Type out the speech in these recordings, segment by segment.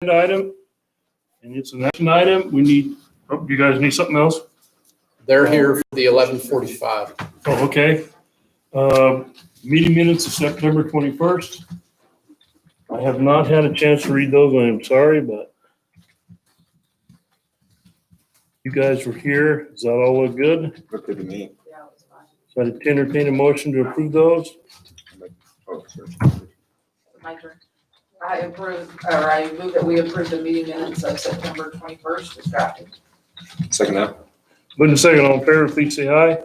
Item, and it's an action item. We need, oh, you guys need something else? They're here for the 11:45. Oh, okay. Meeting minutes of September 21st. I have not had a chance to read those. I'm sorry, but you guys were here. Does that all look good? Look good to me. Yeah, it was fine. So I'd entertain a motion to approve those. Oh, sorry. My turn. I move that we approve the meeting minutes of September 21st as drafted. Second that. Moving to second, all in favor, please say aye.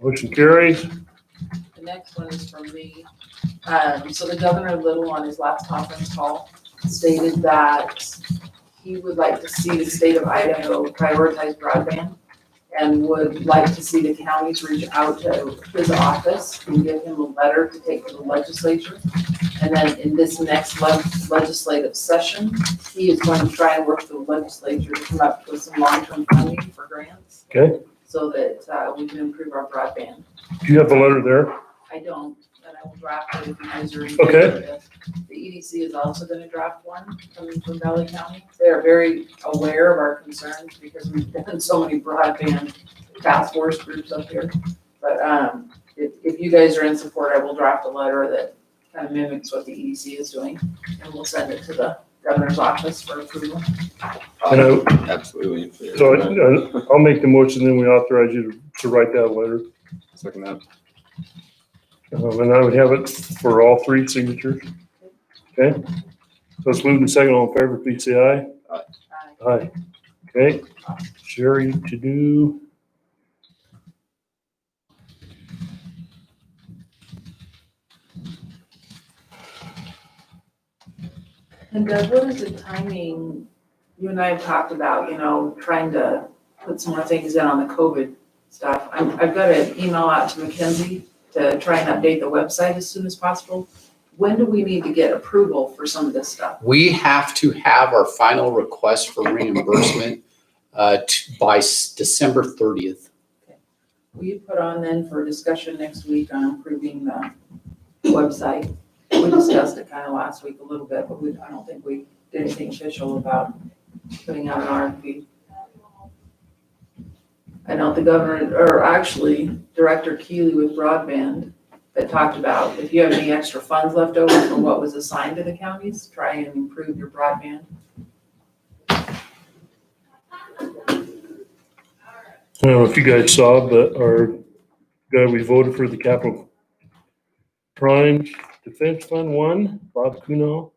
Motion carries. The next one is from me. So the Governor Little on his last conference call stated that he would like to see the state of Idaho prioritize broadband and would like to see the counties reach out to his office and give him a letter to take to the legislature. And then in this next legislative session, he is going to try and work with the legislature to come up with some long-term funding for grants Okay. so that we can improve our broadband. Do you have the letter there? I don't, and I will draft it if you guys are. Okay. interested in it. The EDC is also gonna draft one coming from Valley County. They are very aware of our concerns because we've done so many broadband task force groups up here. But, if you guys are in support, I will draft a letter that kind of mimics what the EDC is doing, and we'll send it to the governor's office for approval. And Absolutely. in favor So of that. I'll make the motion, then we authorize you to write that letter. Second that. And I would have it for all three signatures. Okay? So it's moved and second, all in favor, please say aye. Aye. Okay. Sherry to do. And Doug, what is the timing? You and I have talked about, trying to put some more things in on the COVID stuff. I've got an email out to Mackenzie to try and update the website as soon as possible. When do we need to get approval for some of this stuff? We have to have our final request for reimbursement by December 30th. Will you put on then for discussion next week on improving the website? We discussed it kind of last week a little bit, but I don't think we did anything official about putting out an RFP. I know the governor, or actually Director Keeley with broadband that talked about if you have any extra funds left over from what was assigned to the counties, try and improve your broadband. I don't know if you guys saw, but our guy we voted for the Capital Prime Defense Fund won, Bob Kuno.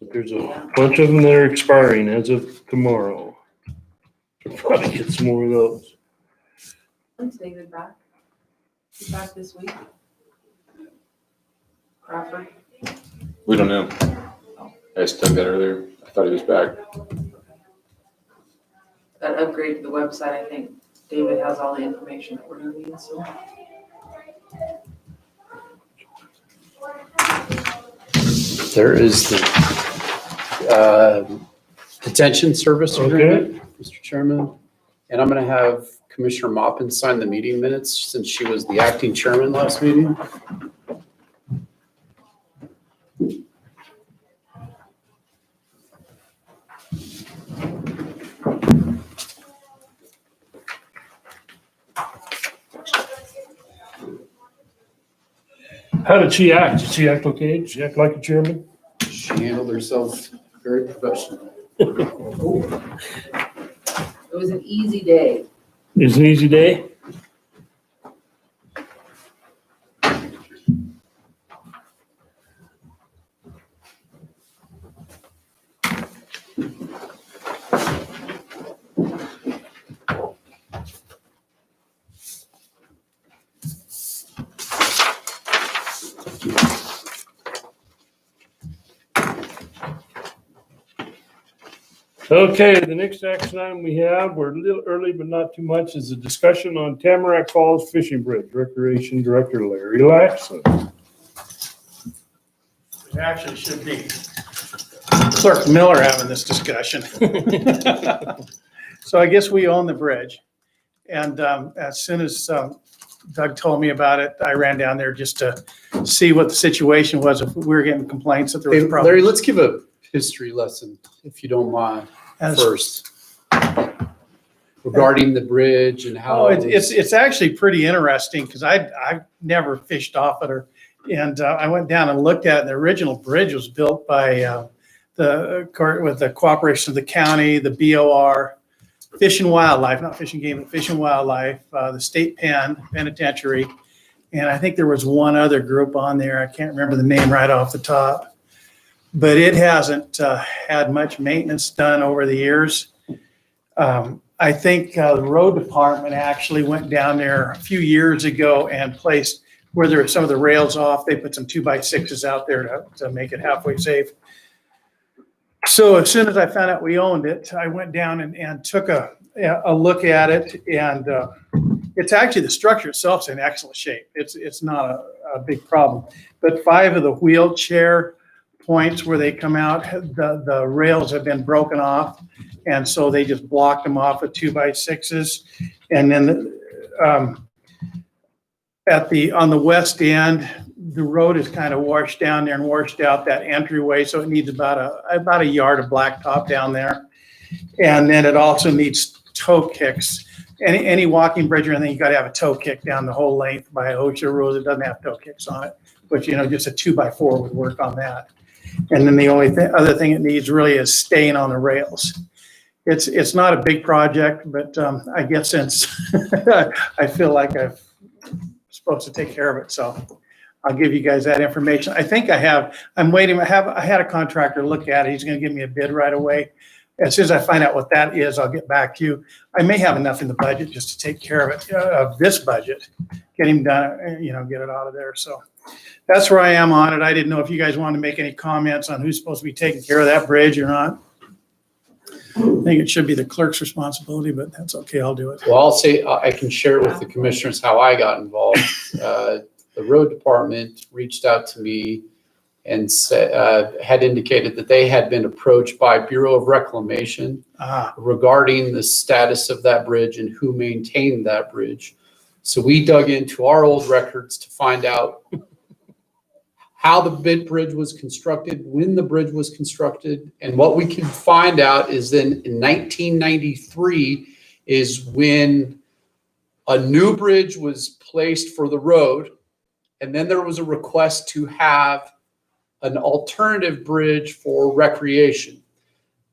But there's a bunch of them that are expiring as of tomorrow. We'll probably get some more of those. When's David back? He's back this week? Crawford? We don't know. I just dug that earlier. I thought he was back. That upgrade to the website, I think David has all the information that we're gonna need, so. There is the detention service agreement, Mr. Chairman. And I'm going to have Commissioner Maupin sign the meeting minutes since she was the acting chairman last meeting. How did she act? Did she act okay? Did she act like a chairman? She handled herself very professionally. It was an easy day. It's an easy day. Okay, the next action item we have, we're a little early, but not too much, is a discussion on Tamarack Falls Fishing Bridge. Recreation Director Larry Laxon. It actually should be Clerk Miller having this discussion. So I guess we own the bridge. And as soon as Doug told me about it, I ran down there just to see what the situation was, if we were getting complaints that there was Hey, problems. Larry, let's give a history lesson, if you don't mind, As- first. Regarding the bridge and how. Oh, it was- it's actually pretty interesting because I've never fished off it and I went down and looked at it. The original bridge was built by with the cooperation of the county, the BOR, Fish and Wildlife, not Fish and Game, but Fish and Wildlife, the state penitentiary. And I think there was one other group on there. I can't remember the name right off the top. But it hasn't had much maintenance done over the years. I think the road department actually went down there a few years ago and placed where there were some of the rails off. They put some 2x6s out there to make it halfway safe. So as soon as I found out we owned it, I went down and took a look at it. And it's actually, the structure itself is in excellent shape. It's not a big problem. But 5 of the wheelchair points where they come out, the rails have been broken off. And so they just blocked them off with 2x6s. And then on the west end, the road is kind of washed down there and washed out that entryway. So it needs about a yard of blacktop down there. And then it also needs toe kicks. Any walking bridge or anything, you got to have a toe kick down the whole length. By OSHA rules, it doesn't have toe kicks on it. But, just a 2x4 would work on that. And then the only other thing it needs really is staying on the rails. It's not a big project, but I guess since I feel like I'm supposed to take care of it, so I'll give you guys that information. I think I'm waiting. I had a contractor look at it. He's going to give me a bid right away. As soon as I find out what that is, I'll get back to you. I may have enough in the budget just to take care of it, of this budget, get him done, get it out of there. So that's where I am on it. I didn't know if you guys wanted to make any comments on who's supposed to be taking care of that bridge or not. I think it should be the clerk's responsibility, but that's okay. I'll do it. Well, I'll say, I can share with the commissioners how I got involved. The road department reached out to me and had indicated that they had been approached by Bureau of Reclamation regarding the status of that bridge and who maintained that bridge. So we dug into our old records to find out how the bridge was constructed, when the bridge was constructed. And what we can find out is then in 1993 is when a new bridge was placed for the road. And then there was a request to have an alternative bridge for recreation.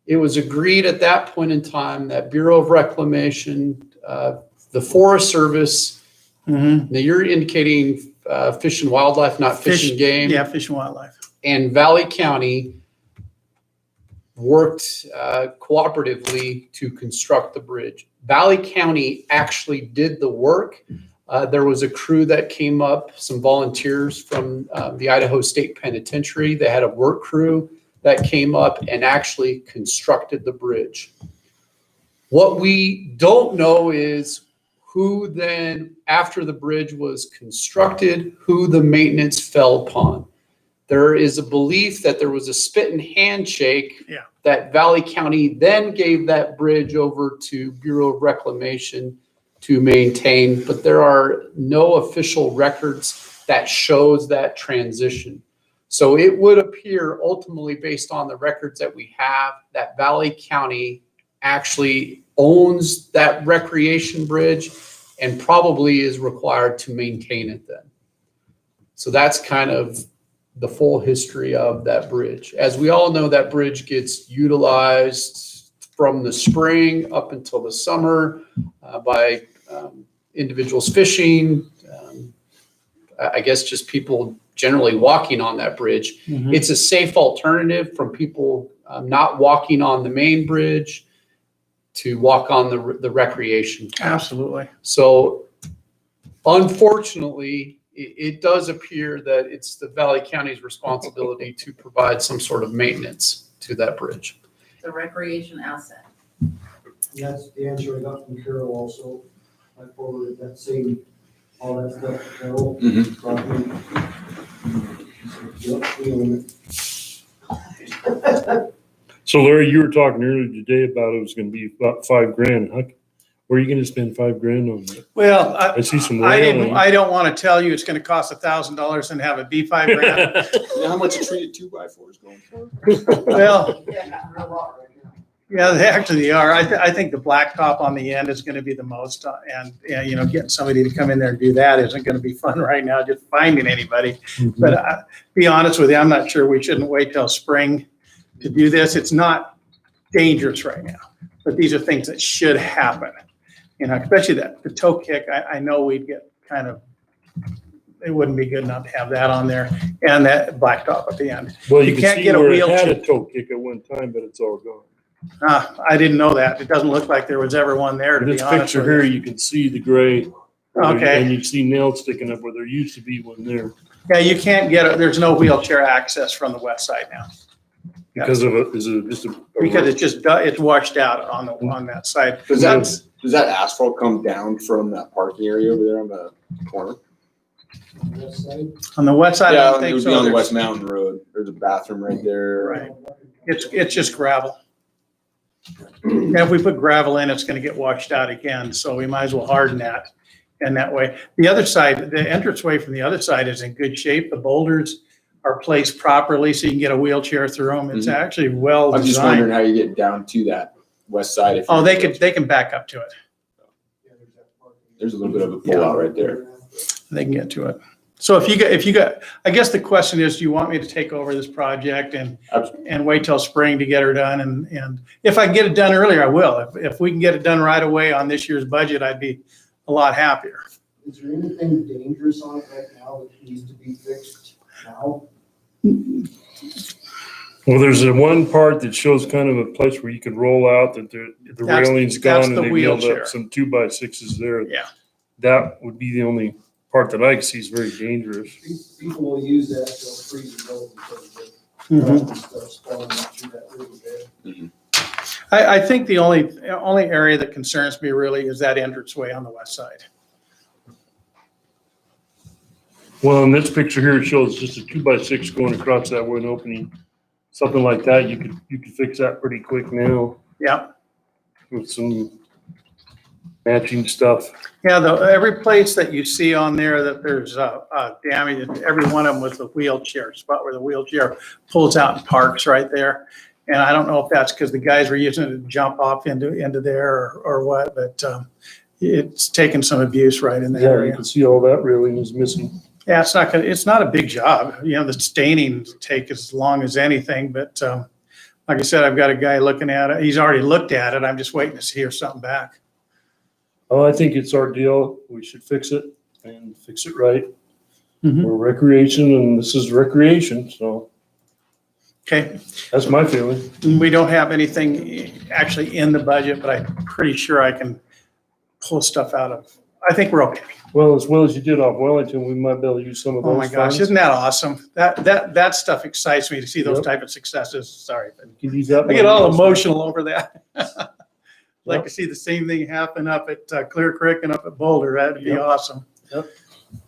It was agreed at that point in time that Bureau of Reclamation, the Forest Service, now you're indicating Fish and Wildlife, not Fish and Game. Yeah, Fish and Wildlife. And Valley County worked cooperatively to construct the bridge. Valley County actually did the work. There was a crew that came up, some volunteers from the Idaho State Penitentiary. They had a work crew that came up and actually constructed the bridge. What we don't know is who then, after the bridge was constructed, who the maintenance fell upon. There is a belief that there was a spit and handshake that Valley County then gave that bridge over to Bureau of Reclamation to maintain, but there are no official records that shows that transition. So it would appear ultimately, based on the records that we have, that Valley County actually owns that recreation bridge and probably is required to maintain it then. So that's kind of the full history of that bridge. As we all know, that bridge gets utilized from the spring up until the summer by individuals fishing, I guess just people generally walking on that bridge. It's a safe alternative from people not walking on the main bridge to walk on the recreation path. Absolutely. So unfortunately, it does appear that it's the Valley County's responsibility to provide some sort of maintenance to that bridge. The recreation asset. That's the answer I got from Carol also. I forwarded that same, all that stuff to Carol. Yep, we own it. So Larry, you were talking earlier today about it was gonna be about $5,000, huh? Where are you gonna spend $5,000 on that? Well, I see some I railing. don't want to tell you it's going to cost $1,000 and have it be $5,000. You know how much a treated 2x4 is going for? Well, Yeah. They're a lot right now. yeah, they actually are. I think the blacktop on the end is going to be the most, and, you know, getting somebody to come in there and do that isn't going to be fun right now, just finding anybody. But be honest with you, I'm not sure we shouldn't wait till spring to do this. It's not dangerous right now, but these are things that should happen. You know, especially the toe kick, I know we'd get kind of, it wouldn't be good enough to have that on there, and that blacktop at the end. Well, You you can can't see get a where it had wheelchair. a toe kick at one time, but it's all gone. I didn't know that. It doesn't look like there was ever one there, to This be honest picture with here, you. you can see the gray. Okay. And you see nails sticking up where there used to be one there Yeah, you can't get it. There's no wheelchair access from the west side now. because of a, is it just a? Because it's washed out on that side. Does that asphalt come down from that parking area over there on the corner? On that side, On the west side, I Yeah, don't it think would so. be on There's- West Mountain Road. There's a bathroom right there. Right. It's just gravel. And if we put gravel in, it's gonna get washed out again, so we might as well harden that. And that way, the other side, the entranceway from the other side is in good shape. The boulders are placed properly, so you can get a wheelchair through them. It's Mhm. actually well I'm just wondering designed. how you get down to that west side. If Oh, you- they can back up to it. yeah, there's that parking. There's a little bit of a pull out right there. They can get to it. So if you got, I guess the question is, do you want me to take over this project and wait till spring to get her done? And if I can get it done earlier, I will. If we can get it done right away on this year's budget, I'd be a lot happier. Is there anything dangerous on it right now that needs to be fixed now? Well, there's a one part that shows kind of a place where you can roll out that the That's- railing's that's gone the and they nailed wheelchair. up some 2x6s there. Yeah. That would be the only part that I can see is very dangerous. People will use that till freeze and go because the Mhm. rust starts falling out through that little bit. I think the only area that concerns me really is that entranceway on the west side. Well, in this picture here, it shows just a 2x6 going across that one opening. Something like that, you could fix that pretty quick now Yeah. with some matching stuff. Yeah, every place that you see on there that there's damage, every one of them was the wheelchair spot where the wheelchair pulls out and parks right there. And I don't know if that's because the guys were using it to jump off into there or what, but it's taken some abuse right in that Yeah, you area. can see all that railing is missing. Yeah, it's not a big job. You know, the staining take as long as anything, but like I said, I've got a guy looking at it. He's already looked at it. I'm just waiting to hear something back. Oh, I think it's our deal. We should fix it and fix it right. Mhm. We're recreation and this is recreation, so Okay. that's my feeling. We don't have anything actually in the budget, but I'm pretty sure I can pull stuff out of, I think we're okay. Well as you did off Wellington, we might be able to use some of those Oh my gosh, funds. isn't that awesome? That stuff excites me to see those Yep. type of successes. Sorry, but You can use that I get money all also. emotional over that. Like Yep. to see the same thing happen up at Clear Creek and up at Boulder. That'd be Yep. awesome.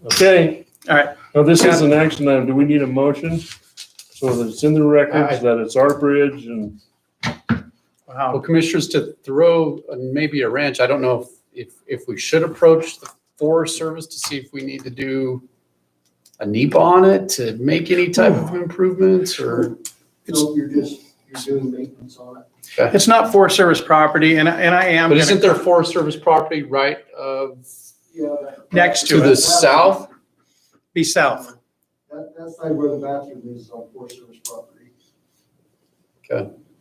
Okay, All right. now this is an action item. Do we need a motion? So that it's in the records that it's our bridge and Wow. Well, commissioners, to throw maybe a wrench, I don't know if we should approach the Forest Service to see if we need to do a NEPA on it to make any type of improvements or. So you're doing maintenance on it. It's not Forest Service property and I am But gonna, isn't there Forest Service property right of, Yeah. Next to the south? be south. That side where the bathroom is on Forest Service property.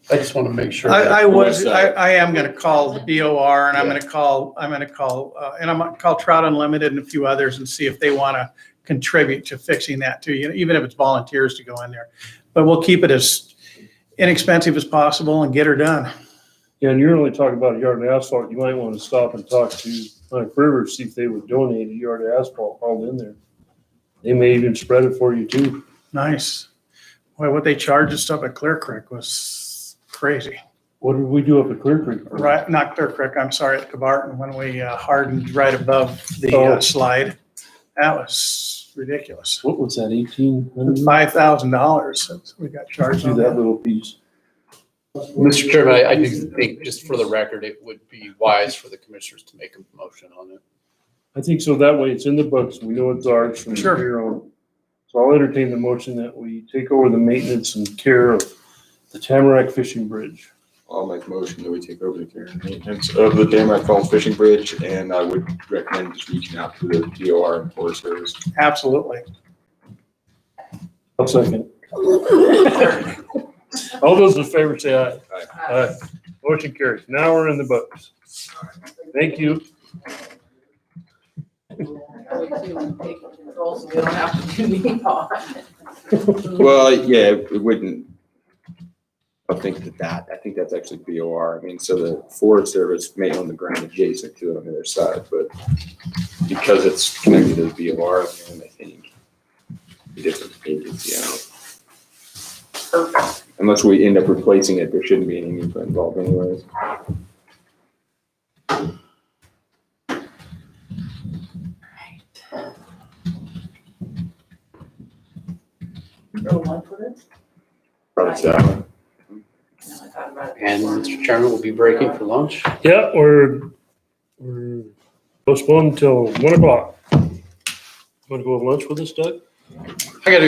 I just want to make sure. I West side. I am gonna call the BOR and I'm gonna call Trout Unlimited and a few others and see if they wanna contribute to fixing that too, you know, even if it's volunteers to go in there. But we'll keep it as inexpensive as possible and get her done. yeah, and you're only talking about a yard of asphalt. You might want to stop and talk to Mike River, see if they would donate a yard of asphalt hauled in there. They may even spread it for you too. Nice. Boy, what they charged us up at Clear Creek was crazy. What did we do up at Clear Creek? Right, not Clear Creek, I'm sorry, at Cabarton, when we hardened right above the Oh. slide. That was ridiculous. What was that, 1,800? $5,000 we got charged Do on that that. little piece. Mr. Chairman, I do think, just for the record, it would be wise for the commissioners to make a motion on it. I think so. That way it's in the books. We know it's ours from Sure. here on. So I'll entertain the motion that we take over the maintenance and care of the Tamarack Fishing Bridge. I'll make a motion that we take over the care and maintenance of the Tamarack Falls Fishing Bridge, and I would recommend just reaching out to the DOR and Forest Service. Absolutely. I'll second. All those in favor say aye. Aye. Motion carries. Now we're in the books. Thank you. Take control so we don't have to do NEPA. Well, yeah, it wouldn't. I think that's actually BOR. I mean, so the Forest Service may own the ground adjacent to it on the other side, but because it's connected to the BOR, and I think the different agency, Perfect. unless we end up replacing it, there shouldn't be any NEPA involved anyways. Go lunch with it? Probably so. No, I thought about it. And Mr. Chairman, we'll be breaking for lunch. Yeah, we're postponed until 1 o'clock. Want to go have lunch with us, Doug? I gotta go